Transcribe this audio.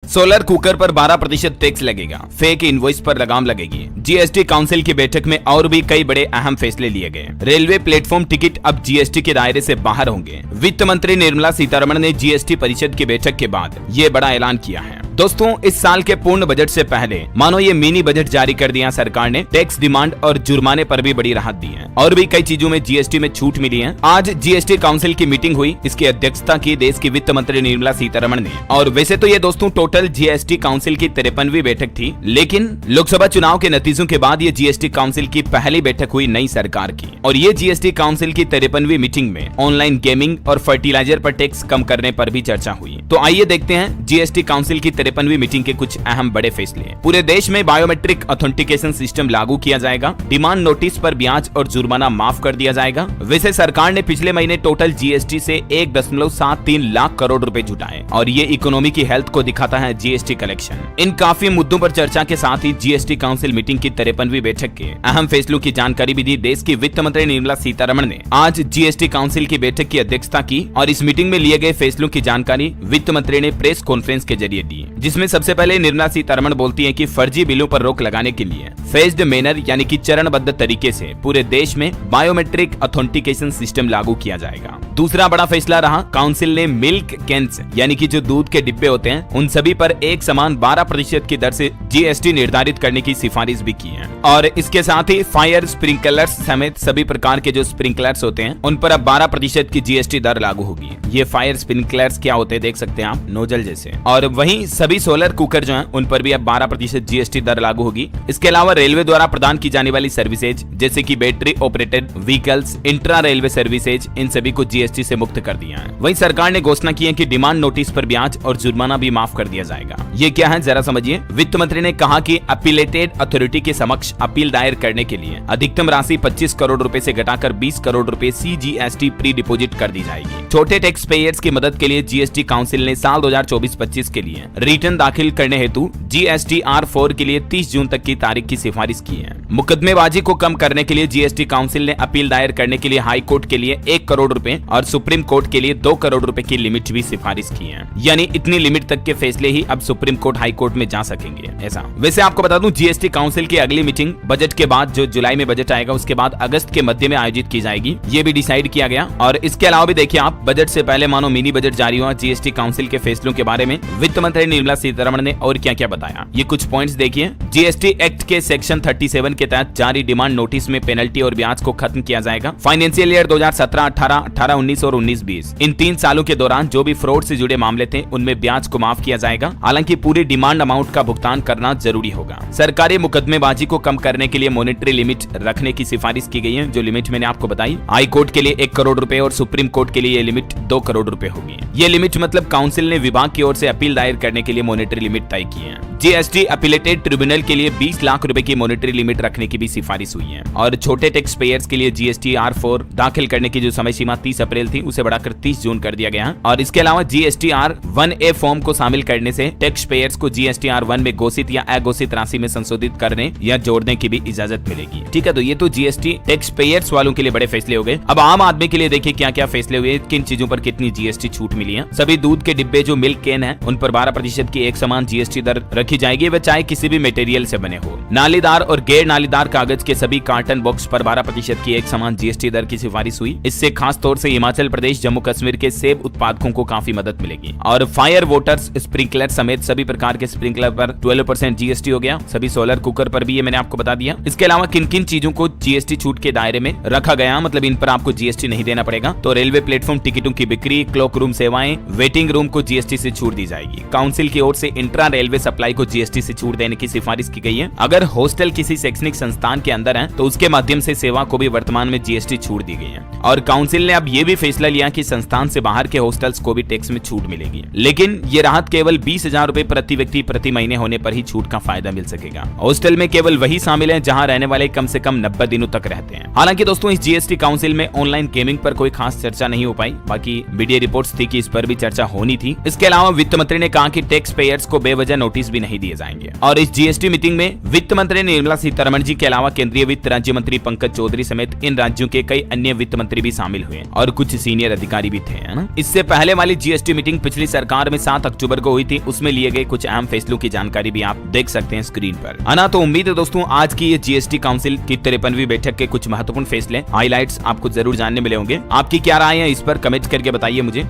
Solar cooker पर 12% tax लगेगा, fake invoice पर लगाम लगेगी। जीएसटी काउंसिल की बैठक में और भी कई बड़े अहम फैसले लिए गए। रेलवे प्लेटफॉर्म टिकट अब जीएसटी के दायरे से बाहर होंगे। वित्त मंत्री निर्मला सीतारमण ने जीएसटी परिषद की बैठक के बाद ये बड़ा ऐलान किया है। दोस्तों, इस साल के पूर्ण बजट से पहले मानो ये मिनी बजट जारी कर दिया सरकार ने। टैक्स डिमांड और जुर्माने पर भी बड़ी राहत दी है और भी कई चीजों में जीएसटी में छूट मिली है। आज जीएसटी काउंसिल की मीटिंग हुई, इसकी अध्यक्षता की देश की वित्त मंत्री निर्मला सीतारमण ने। और वैसे तो ये दोस्तों टोटल जीएसटी काउंसिल की 53वीं बैठक थी, लेकिन लोकसभा चुनाव के नतीजों के बाद ये जीएसटी काउंसिल की पहली बैठक हुई नई सरकार की। और ये जीएसटी काउंसिल की 53वीं मीटिंग में ऑनलाइन गेमिंग और फर्टिलाइजर पर टैक्स कम करने पर भी चर्चा हुई। तो आइए देखते हैं जीएसटी काउंसिल की 53वीं मीटिंग के कुछ अहम बड़े फैसले। पूरे देश में बायोमेट्रिक ऑथेंटिकेशन सिस्टम लागू किया जाएगा। डिमांड नोटिस पर ब्याज और जुर्माना माफ कर दिया जाएगा। वैसे सरकार ने पिछले महीने टोटल जीएसटी से 1.73 लाख करोड़ रुपए जुटाए और ये इकोनॉमी की हेल्थ को दिखाता है जीएसटी कलेक्शन। इन काफी मुद्दों पर चर्चा के साथ ही जीएसटी काउंसिल मीटिंग की 53वीं बैठक के अहम फैसलों की जानकारी भी दी। देश की वित्त मंत्री निर्मला सीतारमण ने आज जीएसटी काउंसिल की बैठक की अध्यक्षता की और इस मीटिंग में लिए गए फैसलों की जानकारी वित्त मंत्री ने प्रेस कॉन्फ्रेंस के जरिए दी, जिसमें सबसे पहले निर्मला सीतारमण बोलती है कि फर्जी बिलों पर रोक लगाने के लिए फेज्ड मैनर यानी कि चरणबद्ध तरीके से पूरे देश में बायोमेट्रिक ऑथेंटिकेशन सिस्टम लागू किया जाएगा। दूसरा बड़ा फैसला रहा, काउंसिल ने मिल्क कैंस यानी कि जो दूध के डिब्बे होते हैं उन सभी पर एक समान 12% की दर से जीएसटी निर्धारित करने की सिफारिश भी की है। और इसके साथ ही फायर स्प्रिंकलर्स समेत सभी प्रकार के जो स्प्रिंकलर्स होते हैं उन पर अब 12% की जीएसटी दर लागू होगी। ये फायर स्प्रिंकलर्स क्या होते हैं देख सकते हैं आप, नोजल जैसे। और वहीं सभी सोलर कुकर जो हैं उन पर भी अब 12% जीएसटी दर लागू होगी। इसके अलावा रेलवे द्वारा प्रदान की जाने वाली सर्विसेज जैसे कि battery operated vehicles, intra railway services, इन सभी को जीएसटी से मुक्त कर दिया है। वहीं सरकार ने घोषणा की है कि डिमांड नोटिस पर ब्याज और जुर्माना भी माफ कर दिया जाएगा। ये क्या है जरा समझिए। वित्त मंत्री ने कहा कि अपीलेटेड अथॉरिटी के समक्ष अपील दायर करने के लिए अधिकतम राशि 25 करोड़ रुपए से घटाकर 20 करोड़ रुपए सीजीएसटी प्री डिपोजिट कर दी जाएगी। छोटे टैक्स पेयर्स की मदद के लिए जीएसटी काउंसिल ने साल 2024-25 के लिए रिटर्न दाखिल करने हेतु GSTR4 के लिए 30 जून तक की तारीख की सिफारिश की है। मुकदमेबाजी को कम करने के लिए जीएसटी काउंसिल ने अपील दायर करने के लिए हाई कोर्ट के लिए 1 करोड़ रुपए और सुप्रीम कोर्ट के लिए 2 करोड़ रुपए की लिमिट भी सिफारिश की है। यानी इतनी लिमिट तक के फैसले ही अब सुप्रीम कोर्ट हाई कोर्ट में जा सकेंगे ऐसा। वैसे आपको बता दूं जीएसटी काउंसिल की अगली मीटिंग बजट के बाद, जो जुलाई में बजट आएगा उसके बाद अगस्त के मध्य में आयोजित की जाएगी, ये भी डिसाइड किया गया। और इसके अलावा भी देखिए आप, बजट से पहले मानो मिनी बजट जारी हुआ। जीएसटी काउंसिल के फैसलों के बारे में वित्त मंत्री निर्मला सीतारमण ने और क्या क्या बताया, ये कुछ पॉइंट्स देखिए। जीएसटी एक्ट के सेक्शन 37 के तहत जारी डिमांड नोटिस में पेनल्टी और ब्याज को खत्म किया जाएगा। फाइनेंशियल ईयर 2017-18, 18-19 और 19-20 इन 3 सालों के दौरान जो भी फ्रॉड से जुड़े मामले थे उनमें ब्याज को माफ किया जाएगा। हालांकि पूरी डिमांड अमाउंट का भुगतान करना जरूरी होगा। सरकारी मुकदमेबाजी को कम करने के लिए मॉनेटरी लिमिट रखने की सिफारिश की गई है, जो लिमिट मैंने आपको बताई। हाई कोर्ट के लिए 1 करोड़ रुपए और सुप्रीम कोर्ट के लिए ये लिमिट 2 करोड़ रुपए होगी। ये लिमिट मतलब काउंसिल ने विभाग की ओर से अपील दायर करने के लिए मॉनेटरी लिमिट तय की है। जीएसटी अपीलेटेड ट्रिब्यूनल के लिए 20 लाख रुपए की मॉनेटरी लिमिट रखने की भी सिफारिश हुई है। और छोटे टैक्स पेयर्स के लिए GSTR4 दाखिल करने की जो समय सीमा 30 अप्रैल थी उसे बढ़ाकर 30 जून कर दिया गया है। और इसके अलावा GSTR1A फॉर्म को शामिल करने से टैक्स पेयर्स को GSTR1 में घोषित या अघोषित राशि में संशोधित करने या जोड़ने की भी इजाजत मिलेगी। ठीक है, तो ये तो जीएसटी टैक्स पेयर्स वालों के लिए बड़े फैसले हो गए। अब आम आदमी के लिए देखिए क्या क्या फैसले हुए, किन चीजों पर कितनी जीएसटी छूट मिली है। सभी दूध के डिब्बे जो मिल्क कैन है उन पर 12% की एक समान जीएसटी दर रखी जाएगी, वह चाहे किसी भी मटेरियल से बने हो। नालीदार और गैर नालीदार कागज के सभी कार्टन बॉक्स पर 12% की एक समान जीएसटी दर की सिफारिश हुई। इससे खास तौर से हिमाचल प्रदेश, जम्मू कश्मीर के सेब उत्पादकों को काफी मदद मिलेगी। और फायर वाटर्स स्प्रिंकलर समेत सभी प्रकार के स्प्रिंकलर पर 12% जीएसटी हो गया। सभी सोलर कुकर पर भी ये मैंने आपको बता दिया। इसके अलावा किन किन चीजों को जीएसटी छूट के दायरे में रखा गया, मतलब इन पर आपको जीएसटी नहीं देना पड़ेगा। तो रेलवे प्लेटफॉर्म टिकटों की बिक्री, क्लॉक रूम सेवाएं, वेटिंग रूम को जीएसटी से छूट दी जाएगी। काउंसिल की ओर से इंट्रा रेलवे सप्लाई को जीएसटी से छूट देने की सिफारिश की गई है। अगर हॉस्टल किसी शैक्षणिक संस्थान के अंदर है तो उसके माध्यम से सेवा को भी वर्तमान में जीएसटी छूट दी गई है। और काउंसिल ने अब ये भी फैसला लिया कि संस्थान से बाहर के हॉस्टल्स को भी टैक्स में छूट मिलेगी, लेकिन ये राहत केवल 20,000 रुपए प्रति व्यक्ति प्रति महीने होने पर ही छूट का फायदा मिल सकेगा। हॉस्टल में केवल वही शामिल है जहां रहने वाले कम से कम 90 दिनों तक रहते हैं। हालांकि दोस्तों इस जीएसटी काउंसिल में ऑनलाइन गेमिंग पर कोई खास चर्चा नहीं हो पाई। बाकी मीडिया रिपोर्ट्स थी कि इस पर भी चर्चा होनी थी। इसके अलावा वित्त मंत्री ने कहा कि टैक्स पेयर्स को बेवजह नोटिस भी नहीं दिए जाएंगे। और इस जीएसटी मीटिंग में वित्त मंत्री निर्मला सीतारमण जी के अलावा केंद्रीय वित्त राज्य मंत्री पंकज चौधरी समेत इन राज्यों के कई अन्य वित्त मंत्री भी शामिल हुए और कुछ सीनियर अधिकारी भी थे, है ना। इससे पहले वाली जीएसटी मीटिंग पिछली सरकार में 7 अक्टूबर को हुई थी, उसमें लिए गए कुछ अहम फैसलों की जानकारी भी आप देख सकते हैं स्क्रीन पर, है ना। तो उम्मीद है दोस्तों आज की ये जीएसटी काउंसिल की 53वीं बैठक के कुछ महत्वपूर्ण फैसले हाइलाइट्स आपको जरूर जानने मिले होंगे। आपकी क्या राय है इस पर कमेंट करके बताइए मुझे।